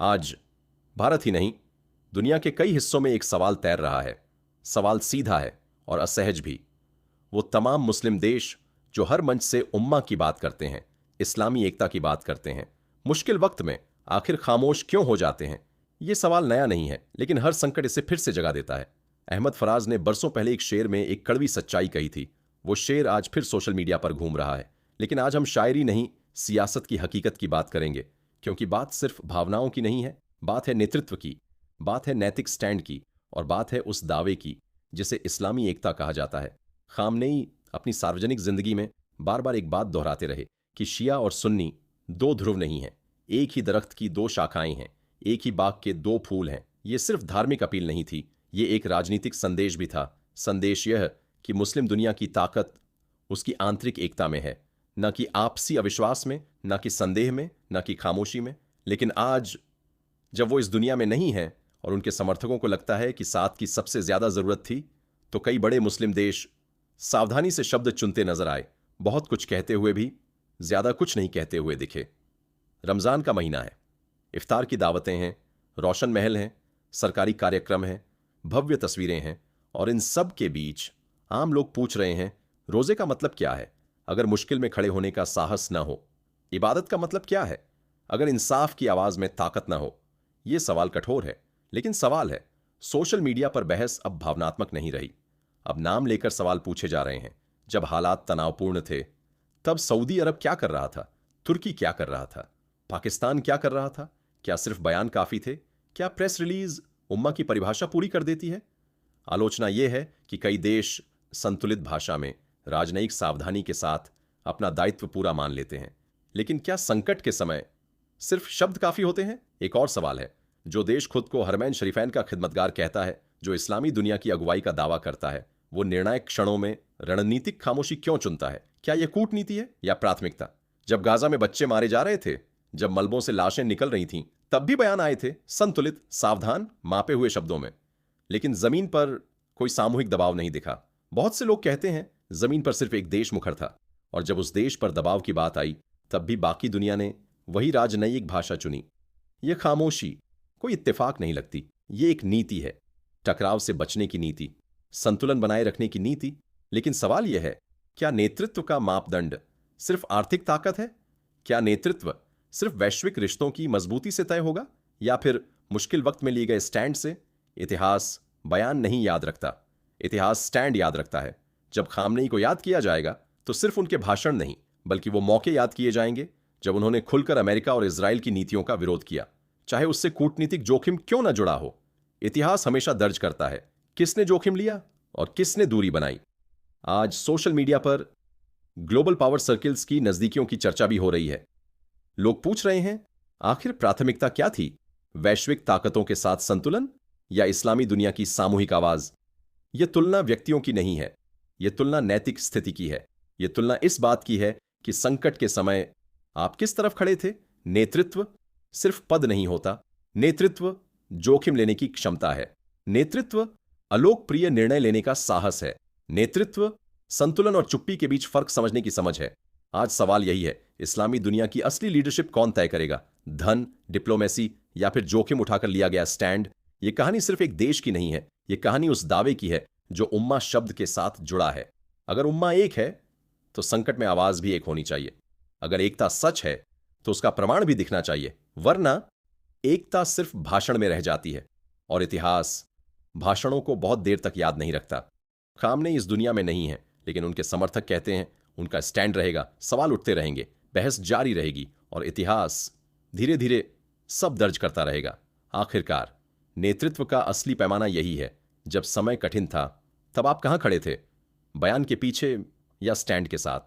आज भारत ही नहीं, दुनिया के कई हिस्सों में एक सवाल तैर रहा है। सवाल सीधा है और असहज भी। वो तमाम मुस्लिम देश जो हर मंच से उम्मा की बात करते हैं, इस्लामी एकता की बात करते हैं, मुश्किल वक्त में आखिर खामोश क्यों हो जाते हैं? ये सवाल नया नहीं है, लेकिन हर संकट इसे फिर से जगा देता है। अहमद फराज ने बरसों पहले एक शेर में एक कड़वी सच्चाई कही थी। वो शेर आज फिर सोशल मीडिया पर घूम रहा है। लेकिन आज हम शायरी नहीं, सियासत की हकीकत की बात करेंगे, क्योंकि बात सिर्फ भावनाओं की नहीं है। बात है नेतृत्व की, बात है नैतिक स्टैंड की, और बात है उस दावे की जिसे इस्लामी एकता कहा जाता है। खामनेई अपनी सार्वजनिक जिंदगी में बार बार एक बात दोहराते रहे कि शिया और सुन्नी दो ध्रुव नहीं हैं, एक ही दरख्त की दो शाखाएं हैं, एक ही बाग के दो फूल हैं। ये सिर्फ धार्मिक अपील नहीं थी, ये एक राजनीतिक संदेश भी था। संदेश यह कि मुस्लिम दुनिया की ताकत उसकी आंतरिक एकता में है, न कि आपसी अविश्वास में, न कि संदेह में, न कि खामोशी में। लेकिन आज जब वो इस दुनिया में नहीं है और उनके समर्थकों को लगता है कि साथ की सबसे ज्यादा जरूरत थी, तो कई बड़े मुस्लिम देश सावधानी से शब्द चुनते नजर आए। बहुत कुछ कहते हुए भी ज्यादा कुछ नहीं कहते हुए दिखे। रमजान का महीना है, इफ्तार की दावतें हैं, रोशन महल हैं, सरकारी कार्यक्रम हैं, भव्य तस्वीरें हैं, और इन सब के बीच आम लोग पूछ रहे हैं, रोजे का मतलब क्या है अगर मुश्किल में खड़े होने का साहस ना हो? इबादत का मतलब क्या है अगर इंसाफ की आवाज में ताकत ना हो? यह सवाल कठोर है, लेकिन सवाल है। सोशल मीडिया पर बहस अब भावनात्मक नहीं रही। अब नाम लेकर सवाल पूछे जा रहे हैं। जब हालात तनावपूर्ण थे, तब सऊदी अरब क्या कर रहा था? तुर्की क्या कर रहा था? पाकिस्तान क्या कर रहा था? क्या सिर्फ बयान काफी थे? क्या प्रेस रिलीज उम्मा की परिभाषा पूरी कर देती है? आलोचना यह है कि कई देश संतुलित भाषा में राजनयिक सावधानी के साथ अपना दायित्व पूरा मान लेते हैं। लेकिन क्या संकट के समय सिर्फ शब्द काफी होते हैं? एक और सवाल है, जो देश खुद को हरमैन शरीफैन का खिदमतगार कहता है, जो इस्लामी दुनिया की अगुवाई का दावा करता है, वो निर्णायक क्षणों में रणनीतिक खामोशी क्यों चुनता है? क्या यह कूटनीति है या प्राथमिकता? जब गाजा में बच्चे मारे जा रहे थे, जब मलबों से लाशें निकल रही थीं, तब भी बयान आए थे, संतुलित, सावधान, मापे हुए शब्दों में। लेकिन जमीन पर कोई सामूहिक दबाव नहीं दिखा। बहुत से लोग कहते हैं जमीन पर सिर्फ एक देश मुखर था, और जब उस देश पर दबाव की बात आई, तब भी बाकी दुनिया ने वही राजनयिक भाषा चुनी। यह खामोशी कोई इत्तेफाक नहीं लगती, ये एक नीति है। टकराव से बचने की नीति, संतुलन बनाए रखने की नीति। लेकिन सवाल यह है, क्या नेतृत्व का मापदंड सिर्फ आर्थिक ताकत है? क्या नेतृत्व सिर्फ वैश्विक रिश्तों की मजबूती से तय होगा, या फिर मुश्किल वक्त में लिए गए स्टैंड से? इतिहास बयान नहीं याद रखता, इतिहास स्टैंड याद रखता है। जब खामनेई को याद किया जाएगा, तो सिर्फ उनके भाषण नहीं, बल्कि वो मौके याद किए जाएंगे जब उन्होंने खुलकर अमेरिका और इजराइल की नीतियों का विरोध किया, चाहे उससे कूटनीतिक जोखिम क्यों न जुड़ा हो। इतिहास हमेशा दर्ज करता है किसने जोखिम लिया और किसने दूरी बनाई। आज सोशल मीडिया पर ग्लोबल पावर सर्किल्स की नजदीकियों की चर्चा भी हो रही है। लोग पूछ रहे हैं, आखिर प्राथमिकता क्या थी? वैश्विक ताकतों के साथ संतुलन या इस्लामी दुनिया की सामूहिक आवाज? यह तुलना व्यक्तियों की नहीं है, यह तुलना नैतिक स्थिति की है। यह तुलना इस बात की है कि संकट के समय आप किस तरफ खड़े थे। नेतृत्व सिर्फ पद नहीं होता, नेतृत्व जोखिम लेने की क्षमता है। नेतृत्व अलोकप्रिय निर्णय लेने का साहस है। नेतृत्व संतुलन और चुप्पी के बीच फर्क समझने की समझ है। आज सवाल यही है, इस्लामी दुनिया की असली लीडरशिप कौन तय करेगा? धन, डिप्लोमेसी, या फिर जोखिम उठाकर लिया गया स्टैंड? यह कहानी सिर्फ एक देश की नहीं है, यह कहानी उस दावे की है जो उम्मा शब्द के साथ जुड़ा है। अगर उम्मा एक है, तो संकट में आवाज भी एक होनी चाहिए। अगर एकता सच है, तो उसका प्रमाण भी दिखना चाहिए, वरना एकता सिर्फ भाषण में रह जाती है, और इतिहास भाषणों को बहुत देर तक याद नहीं रखता। खामनेई इस दुनिया में नहीं है, लेकिन उनके समर्थक कहते हैं उनका स्टैंड रहेगा। सवाल उठते रहेंगे, बहस जारी रहेगी, और इतिहास धीरे धीरे सब दर्ज करता रहेगा। आखिरकार नेतृत्व का असली पैमाना यही है। जब समय कठिन था, तब आप कहां खड़े थे? बयान के पीछे या स्टैंड के साथ?